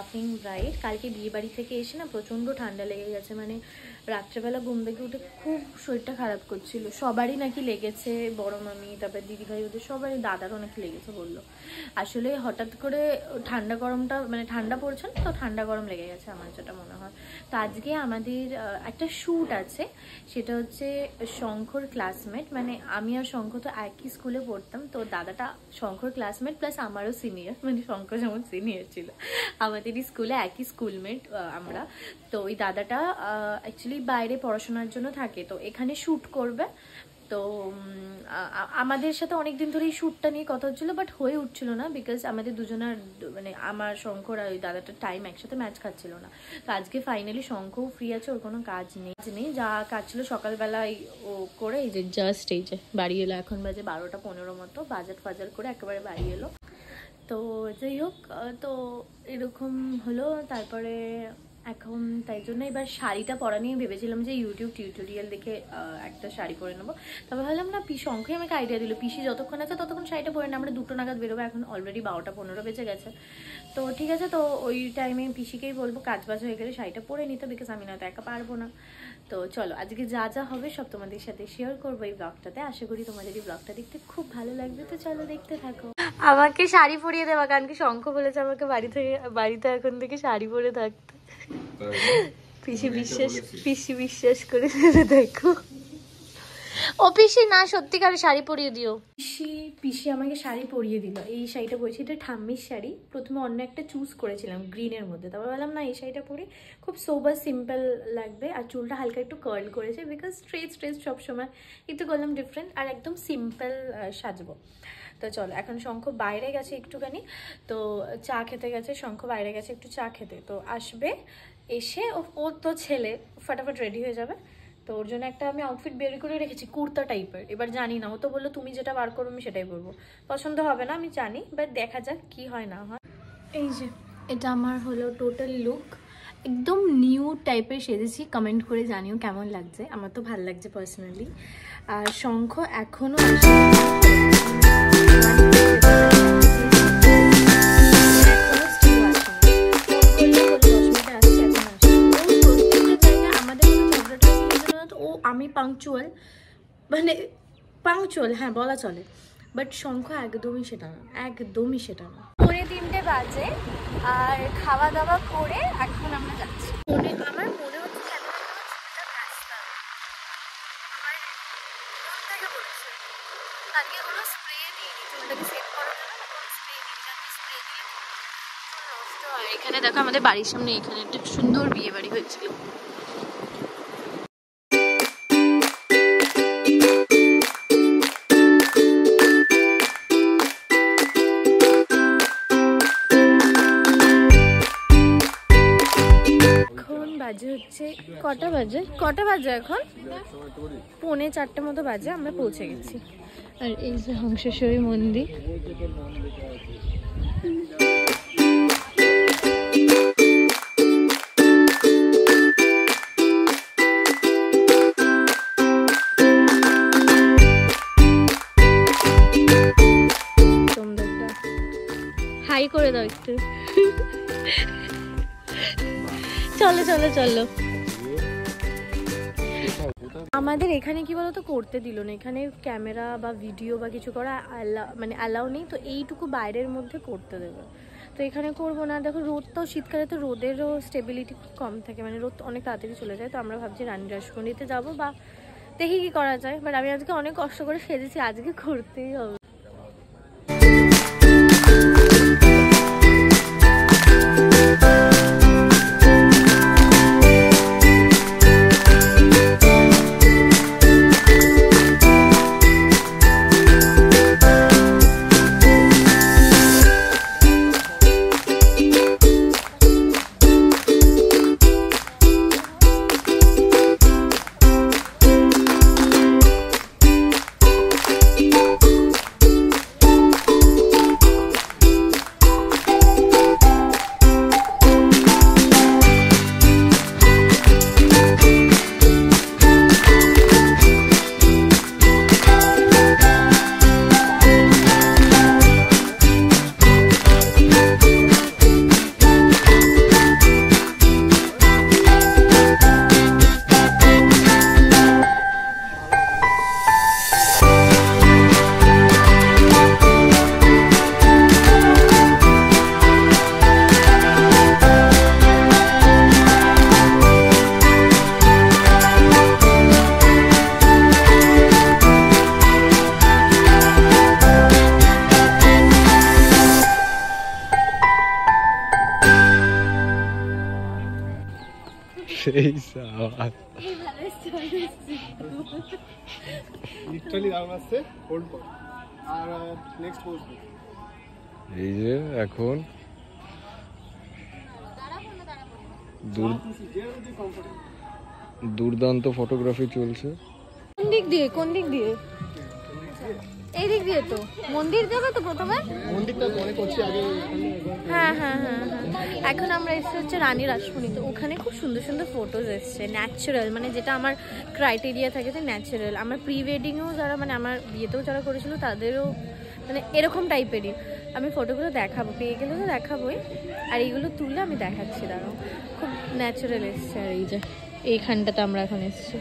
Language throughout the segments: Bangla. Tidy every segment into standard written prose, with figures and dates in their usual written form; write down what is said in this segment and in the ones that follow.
লাফিং ব্রাইড। কালকে বিয়ে বাড়ি থেকে এসে না প্রচণ্ড ঠান্ডা লেগে গেছে, মানে রাত্রেবেলা ঘুম থেকে উঠে খুব শরীরটা খারাপ করছিল। সবারই নাকি লেগেছে, বড় মামি, তারপর দিদিভাই, ওদের সবারই, দাদারও নাকি লেগেছে বললো। আসলে হঠাৎ করে ঠান্ডা গরমটা, মানে ঠান্ডা পড়ছে না তো ঠান্ডা গরম লেগে গেছে আমার যেটা মনে হয়। তো আজকে আমাদের একটা শ্যুট আছে, সেটা হচ্ছে শঙ্কর ক্লাসমেট, মানে আমি আর শঙ্খ তো একই স্কুলে পড়তাম, তো দাদাটা শঙ্কর ক্লাসমেট প্লাস আমারও সিনিয়র, মানে শঙ্কর যেমন সিনিয়র ছিল আমাদেরই স্কুলে, একই স্কুলমেট আমরা। তো ওই দাদাটা অ্যাকচুয়ালি বাইরে পড়াশোনার জন্য থাকে, তো এখানে শ্যুট করবে। তো আমাদের সাথে অনেকদিন ধরে এই শ্যুটটা নিয়ে কথা হচ্ছিলো, বাট হয়ে উঠছিল না, বিকজ আমাদের দুজনের, মানে আমার শঙ্কর আর ওই দাদাটার টাইম একসাথে ম্যাচ খাচ্ছিল না। তো আজকে ফাইনালি শঙ্কও ফ্রি আছে, ওর কোনো কাজ নেই, যা কাজ ছিল সকালবেলায় ও করে এই যে জাস্ট এই যে বাড়ি এলো। এখন বাজে 12:15 মতো, বাজার ফাজার করে একেবারে বাড়ি এলো। তো যাই হোক, তো এরকম হলো। তারপরে এখন তাই জন্য এবার শাড়িটা পরা নিয়ে ভেবেছিলাম যে ইউটিউব টিউটোরিয়াল দেখে একটা শাড়ি পরে নেবো। তবে ভাবলাম না, শঙ্কই আমাকে আইডিয়া দিল, পিসি যতক্ষণ আছে ততক্ষণ শাড়িটা পরে না, আমরা 2টো নাগাদ বেরোবো, এখন অলরেডি 12:15 বেজে গেছে। তো ঠিক আছে, তো ওই টাইমে পিসিকেই বলবো কাজ বাজ হয়ে গেলে শাড়িটা পরে নিতে, বিকজ আমি না তো একা পারবো না। তো চলো, আজকে যা যা হবে সব তোমাদের সাথে শেয়ার করবো এই ব্লগটাতে। আশা করি তোমাদের এই ব্লগটা দেখতে খুব ভালো লাগবে, তো চলো দেখতে থাকো। আমাকে শাড়ি পরিয়ে দেওয়া, কারণ কি শঙ্খ বলেছে আমাকে বাড়িতে এখন থেকে শাড়ি পরে থাকতে। পিসি বিশ্বাস করে দেখো। ও পিসি না, সত্যিকারে শাড়ি পরিয়ে দিও। পিসি আমাকে শাড়ি পরিয়ে দিল। এই শাড়িটা পরেছি, এটা ঠাম্মির শাড়ি। প্রথমে অন্য একটা চুজ করেছিলাম গ্রিনের মধ্যে, তারপর বললাম না, এই শাড়িটা পরে খুব সোবার সিম্পল লাগবে। আর চুলটা হালকা একটু কার্ল করেছে, বিকজ স্ট্রেট সবসময় একটু করলাম ডিফারেন্ট, আর একদম সিম্পল সাজবো। তো চলো, এখন শঙ্খ বাইরে গেছে একটুখানি, তো চা খেতে গেছে। শঙ্খ বাইরে গেছে একটু চা খেতে, তো আসবে, এসে ও তো ছেলে ফটাফট রেডি হয়ে যাবে। তো ওর জন্য একটা আমি আউটফিট বের করে রেখেছি, কুর্তা টাইপের। এবার জানি না, ও তো বললো তুমি যেটা বার করো আমি সেটাই পরবো। পছন্দ হবে না আমি জানি, বাট দেখা যাক কি হয় না হয়। এই যে এটা আমার হলো টোটাল লুক, একদম নিউ টাইপের সেজেছি। কমেন্ট করে জানিও কেমন লাগছে, আমার তো ভালো লাগছে পার্সোনালি। আর শঙ্খ এখনো পাংচুয়াল, মানে পাংচুয়াল, হ্যাঁ বলা চলে, বাট শঙ্খ একদমই সেটা না, একদমই সেটা না। 3:30 বাজে, আর খাওয়া দাওয়া করে এখন আমরা যাচ্ছি। আমার মনে হচ্ছে কালকে কোনো স্প্রে দিই চুলটাকে সেট করার জন্য, স্প্রে দিলে নষ্ট হয়। এখানে দেখো আমাদের বাড়ির সামনে এখানে একটা সুন্দর বিয়ে বাড়ি হয়েছিল। বাজে হচ্ছে কটা বাজে এখন 3:45 মতো বাজে, আমরা পৌঁছে গেছি। আর এই যে হংসেশ্বরী মন্দির, হাই করে দাও একটু। চলো চলো চলো। আমাদের এখানে কি বলতো করতে দিল না, এখানে ক্যামেরা বা ভিডিও বা কিছু করা মানে অ্যালাউ নেই, তো এইটুকু বাইরের মধ্যে করতে দেবে। তো এখানে করবো না। দেখো রোদটাও, শীতকালে তো রোদেরও স্টেবিলিটি কম থাকে, মানে রোদ অনেক তাড়াতাড়ি চলে যায়। তো আমরা ভাবছি রানী রাসমণিতে যাবো, বা দেখি কি করা যায়। বাট আমি আজকে অনেক কষ্ট করে সেজেছি, আজকে করতেই হবে। সেই সাবাস এই ভালো স্টোরি লিটারালি দারুণ আসছে। হোল্ড কর আর নেক্সট পোজ। এই যে এখন দুর্দান্ত ফটোগ্রাফি চলছে। কোন দিক দিয়ে কোন দিক দিয়ে? এই দিক দিয়ে তো মন্দির যাবে তো প্রথমে। মন্দিরটা মনে করছি আগে। হ্যাঁ হ্যাঁ হ্যাঁ হ্যাঁ এখন আমরা এসে হচ্ছে রানী রাসমণি। তো ওখানে খুব সুন্দর সুন্দর ফটোজ এসছে ন্যাচারাল, মানে যেটা আমার ক্রাইটেরিয়া থাকে যে ন্যাচারাল। আমার প্রি ওয়েডিংয়েও যারা মানে আমার বিয়েতেও যারা করেছিল তাদেরও মানে এরকম টাইপেরই। আমি ফটোগুলো দেখাবো, পেয়ে গেলে তো দেখাবোই। আর এইগুলো তুললে আমি দেখাচ্ছি, দাঁড়াও। খুব ন্যাচারাল এসছে। আর এই যে এইখানটাতে আমরা এখন এসছি।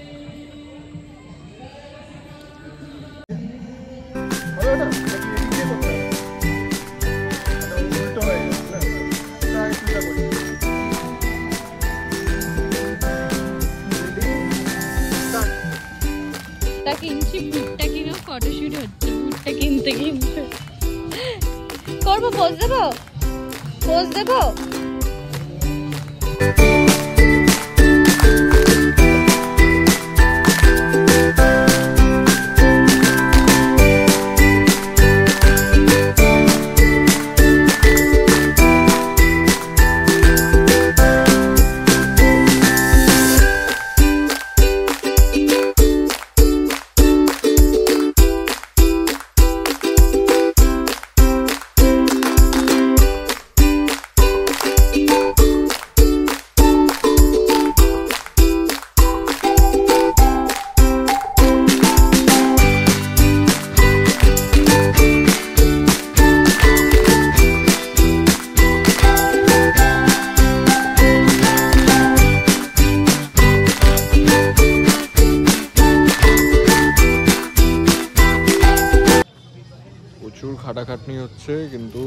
কিনছি ভুট্টা কিনে ফটোশুট হচ্ছে। ভুট্টা কিনতে কিনতে করবো। পোজ দেবো পোজ দেবো। প্রচুর খাটাখাটনি হচ্ছে, কিন্তু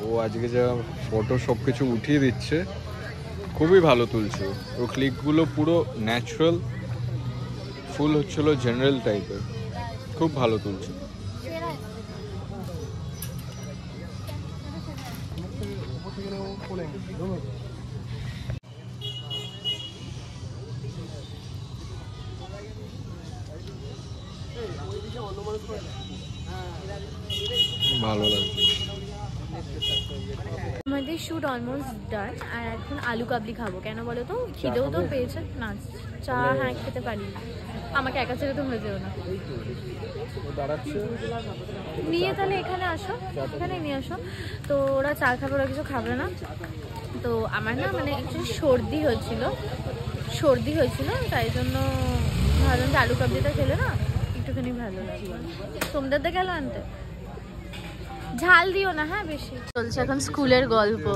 ও আজকে যা ফটো সব কিছু উঠিয়ে দিচ্ছে খুবই ভালো তুলছে। ও ক্লিকগুলো পুরো ন্যাচারাল, ফুল হচ্ছিল জেনারেল টাইপের, খুব ভালো তুলছে। ভালো লাগছে। আমাদের শ্যুট অলমোস্ট ডান। আর এখন আলু কাবলি খাবো। কেন বলো তো? খিদেও তো পেয়েছে না। চা হ্যাঁ খেতে পারি, আমাকে একা ছেড়ে তো হয়ে যাবে না। নিয়ে তাহলে এখানে আসো, এখানে নিয়ে আসো। তো ওরা চা খাবে, ওরা কিছু খাবে না। তো আমার না মানে অ্যাকচুয়ালি সর্দি হয়েছিল, তাই জন্য ভাবলাম যে আলু কাবলিটা খেলে না একটুখানি ভালো লাগবে। তোমাদের তো গেল আনতে, ঝাল দিও না হ্যাঁ বেশি। চলছে এখন স্কুলের গল্প।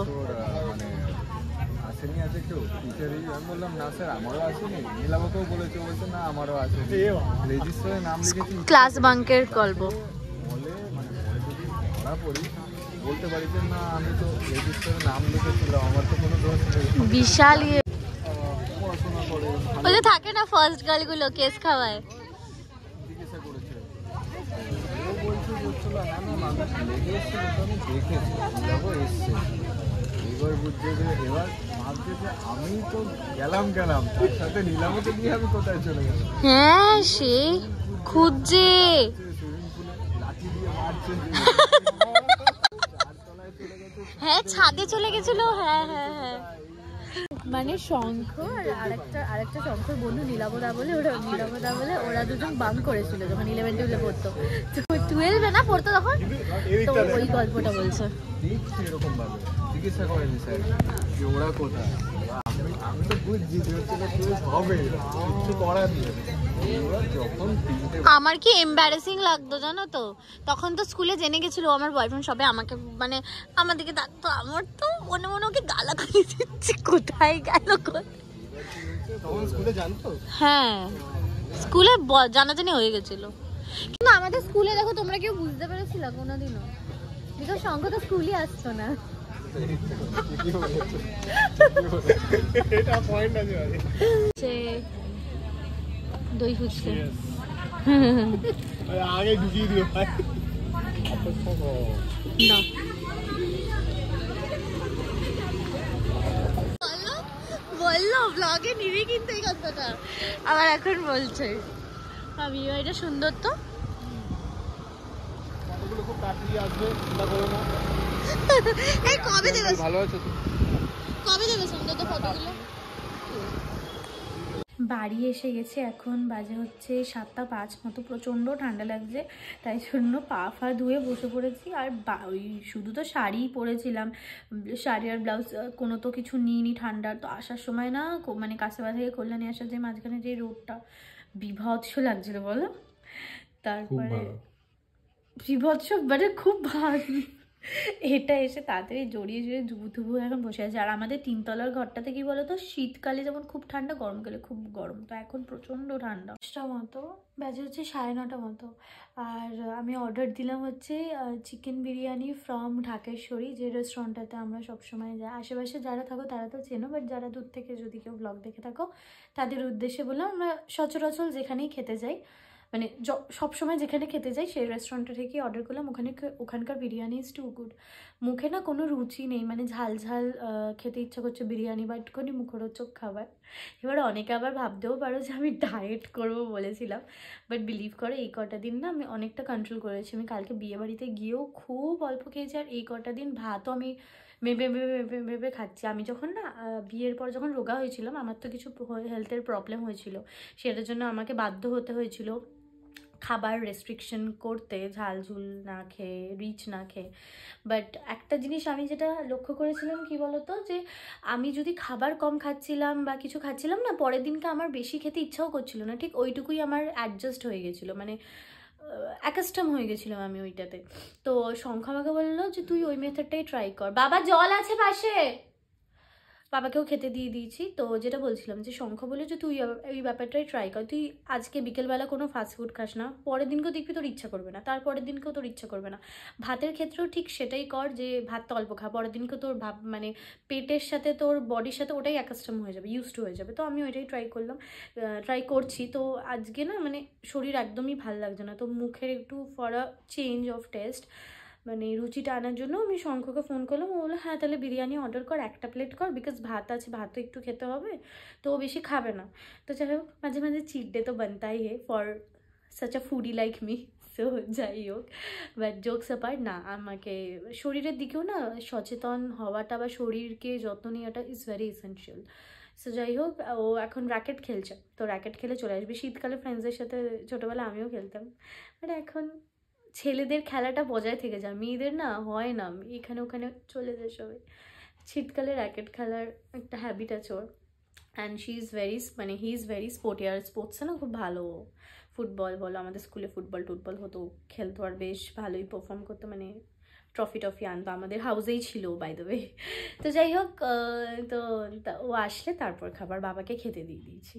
ক্লাস বাঙ্কের গল্প বলতে পারি যে না আমি তো রেজিস্টারে নাম লিখেছিলাম, আমার তো কোনো দোষ নেই। বিশাল পড়াশোনা করে ওই থাকে না ফার্স্ট গার্লগুলো কেস খাওয়ায়। জিজ্ঞাসা করেছে, ও বলছে বলছিল না না মানুষ লেগে এসেছিল তো আমি দেখেছি, যাবো এসছে। এবার বুঝছে যে এবার ভাবছে যে আমি তো গেলাম তার সাথে নিলামও তো নিয়ে আমি কোথায় চলে গেলাম। হ্যাঁ সে খুঁজছে, সুইমিং পুলে লাঠি দিয়ে মারছে, হ্যাঁ ছাদে চলে গেছিল। হ্যাঁ হ্যাঁ হ্যাঁ মানে শঙ্খ আর আরেকটা শঙ্খর বন্ধু নীলাবদা বলে ওরা দুজন বাঙ্ক করেছিল যখন 11-12 পড়তো। তো 12 না পড়তো তখন। তো ওই গল্পটা বলছে। দেখছি এরকম ভাবে জিজ্ঞাসা করেনি স্যার যে ওরা কোথায়। আমি তো বুঝছি যে হবে কিছু করার নেই। আমার কি এম্বারেসিং লাগতো জানো তো। তখন তো স্কুলে জেনে গেছিল আমার বয়ফ্রেন্ড সবে আমাকে মানে আমাদেরকে ডাকতো। আমার তো মনে মনে ওকে গালাগালি দিচ্ছে, কোথায় গেল তখন স্কুলে জানতো। হ্যাঁ স্কুলে জানাজানি হয়ে গেছিল। কিন্তু আমাদের স্কুলে দেখো তোমরা কেউ বুঝতে পেরেছিল কোনোদিনও? বিকজ শঙ্খ তো স্কুলই আসতো না। এটা পয়েন্ট আছে দই ফুচকা আগে ঢুকিয়ে দিও ভাই। না বললো ব্লগে নিবি কিন্তু এই কথাটা, আবার এখন বলছে। ভাবি এটা সুন্দর তো, ফটোগুলো খুব তাড়াতাড়ি আসবে, চিন্তা করো না। এই কবে দেবে, ভালো আছো তো? কবে দেবে সুন্দর তো ফটোগুলো? বাড়ি এসে গেছে, এখন বাজে হচ্ছে 7:05 মতো। প্রচণ্ড ঠান্ডা লাগছে, তাই জন্য পা ফা ধুয়ে বসে পড়েছি। আর ওই শুধু তো শাড়িই পরেছিলাম, শাড়ি আর ব্লাউজ, কোনো তো কিছু নিইনি ঠান্ডার। তো আসার সময় না মানে কাছাবা থেকে কল্যাণী আসার যে মাঝখানে যে রোডটা বিভৎস লাগছিল বলো, তারপরে বিভৎস মানে খুব ভালো, এটা এসে তাড়াতাড়ি জড়িয়ে জড়িয়ে ধুবু এখন বসে আছে। আর আমাদের 3তলার ঘরটাতে কি বলতো, শীতকালে যেমন খুব ঠান্ডা, গরমকালে খুব গরম, তো এখন প্রচণ্ড ঠান্ডা। 10টা মতো বাজে, হচ্ছে 9:30 মতো। আর আমি অর্ডার দিলাম হচ্ছে চিকেন বিরিয়ানি ফ্রম ঢাকেশ্বরী, যে রেস্টুরেন্টটাতে আমরা সবসময় যাই। আশেপাশে যারা থাকো তারা তো চেনো, বাট যারা দূর থেকে যদি কেউ ব্লগ দেখে থাকো তাদের উদ্দেশ্যে বললাম, আমরা সচরাচর যেখানেই খেতে যাই, মানে সবসময় যেখানে খেতে যাই সেই রেস্টুরেন্টটা থেকেই অর্ডার করলাম। ওখানকার বিরিয়ানি ইজ টু গুড। মুখে না কোনো রুচি নেই, মানে ঝাল ঝাল খেতে ইচ্ছা করছে বিরিয়ানি বা একটুখানি মুখরোচক খাবার। এবার অনেকে আবার ভাবতেও পারো যে আমি ডায়েট করবো বলেছিলাম, বাট বিলিভ করো এই কটা দিন না আমি অনেকটা কন্ট্রোল করেছি। আমি কালকে বিয়েবাড়িতে গিয়েও খুব অল্প খেয়েছি, আর এই কটা দিন ভাতও আমি ভেবে ভেবে ভেবে খাচ্ছি। আমি যখন না বিয়ের পর যখন রোগা হয়েছিলাম, আমার তো কিছু হেলথের প্রবলেম হয়েছিল, সেটার জন্য আমাকে বাধ্য হতে হয়েছিল খাবার রেস্ট্রিকশন করতে, ঝাল ঝুল না খেয়ে, রিচ না খেয়ে। বাট একটা জিনিস আমি যেটা লক্ষ্য করেছিলাম কি বলতো, যে আমি যদি খাবার কম খাচ্ছিলাম বা কিছু খাচ্ছিলাম না, পরের দিনকে আমার বেশি খেতে ইচ্ছাও করছিল না, ঠিক ওইটুকুই আমার অ্যাডজাস্ট হয়ে গেছিলো, মানে অ্যাকাস্টম হয়ে গেছিলাম আমি ওইটাতে। তো শঙ্খ আমাকে বললো যে তুই ওই মেথডটাই ট্রাই কর। বাবা জল আছে পাশে, বাবাকেও খেতে দিয়ে দিয়েছি। তো যেটা বলছিলাম যে শঙ্খ বলে যে তুই এই ব্যাপারটাই ট্রাই কর, তুই আজকে বিকেলবেলা কোনো ফাস্টফুড খাস না, পরের দিনকেও দেখবি তোর ইচ্ছা করবে না, তারপরের দিনকেও তোর ইচ্ছা করবে না। ভাতের ক্ষেত্রেও ঠিক সেটাই কর, যে ভাতটা অল্প খা, পরের দিনকে তোর মানে পেটের সাথে তোর বডির সাথে ওটাই অ্যাকাস্টম হয়ে যাবে, ইউজ টু হয়ে যাবে। তো আমি ওইটাই ট্রাই করছি। তো আজকে না মানে শরীর একদমই ভাল লাগছে না, তো মুখের একটু for a change of test, মানে রুচিটা আনার জন্য আমি শঙ্খকে ফোন করলাম। ও বললো হ্যাঁ তাহলে বিরিয়ানি অর্ডার কর, একটা প্লেট কর, বিকজ ভাত আছে, ভাতও একটু খেতে হবে, তো ও বেশি খাবে না। তো যাই হোক, মাঝে মাঝে চিট ডে তো বানতাই হে for such a foodie like me. So যাই হোক, বাট জোকস অ্যাপার্ট, না আমাকে শরীরের দিকেও না সচেতন হওয়াটা বা শরীরকে যত্ন নেওয়াটা ইজ ভেরি এসেনশিয়াল। সো যাই হোক, ও এখন র্যাকেট খেলছে, তো র্যাকেট খেলে চলে আসবে। শীতকালে ফ্রেন্ডসদের সাথে ছোটোবেলা আমিও খেলতাম, বাট এখন ছেলেদের খেলাটা বজায় থেকে যায়, মেয়েদের না হয় না, এখানে ওখানে চলে যায় সবাই। শীতকালে র্যাকেট খেলার একটা হ্যাবিট আছে ওর, অ্যান্ড শি ইজ ভেরি মানে হি ইজ ভেরি স্পোর্টি, আর স্পোর্টসে না খুব ভালো। ফুটবল বলো, আমাদের স্কুলে ফুটবল টুটবল হতো, খেলতো আর বেশ ভালোই পারফর্ম করতো, মানে ট্রফি আনতো, আমাদের হাউসেই ছিল বাই দ্য ওয়ে। তো যাই হোক, তো ও আসলে তারপর খাবার বাবাকে খেতে দিয়ে দিয়েছি।